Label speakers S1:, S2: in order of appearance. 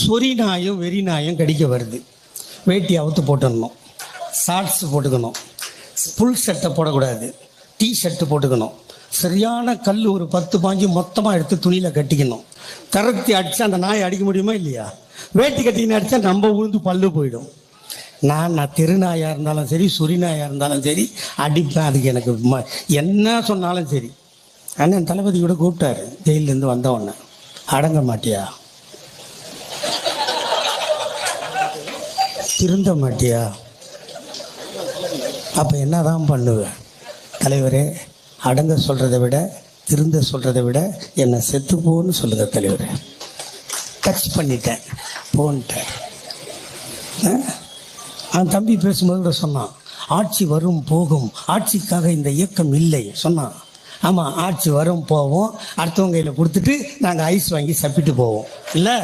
S1: சொறி நாயும் வெறி நாயும் கடிக்க வருது. வேட்டி அவுத்து போட்டுடணும், ஷார்ட்ஸ் போட்டுக்கணும், ஃபுல் ஷர்ட்டை போடக்கூடாது, டீ ஷர்ட்டு போட்டுக்கணும். சரியான கல் ஒரு 10-15 மொத்தமாக எடுத்து துணியில் கட்டிக்கணும். தரத்தி அடித்தா அந்த நாயை அடிக்க முடியுமா இல்லையா? வேட்டி கட்டிக்கின்னு அடித்தா நம்ம உழுந்து பல்லு போயிடும். நான் திருநாயாக இருந்தாலும் சரி, சொறி நாயாக இருந்தாலும் சரி அடிப்பேன். அதுக்கு எனக்கு என்ன சொன்னாலும் சரி. அண்ணன் தளபதி கூட கூப்பிட்டாரு ஜெயிலேருந்து வந்தவொடனே. அடங்க மாட்டியா, திருந்த மாட்டியா, அப்போ என்ன தான் பண்ணுவேன்? தலைவரே, அடங்க சொல்கிறத விட திருந்த சொல்கிறத விட என்னை செத்து போன்னு சொல்லுங்க தலைவரே. டச் பண்ணிட்டேன், போன்ட்டேன். அவன் தம்பி பேசும்போது கூட சொன்னான், ஆட்சி வரும் போகும், ஆட்சிக்காக இந்த இயக்கம் இல்லை சொன்னான். ஆமாம், ஆட்சி வரும் போவோம், அடுத்தவங்க கையில் கொடுத்துட்டு நாங்கள் ஐஸ் வாங்கி சப்பிட்டு போவோம் இல்லை.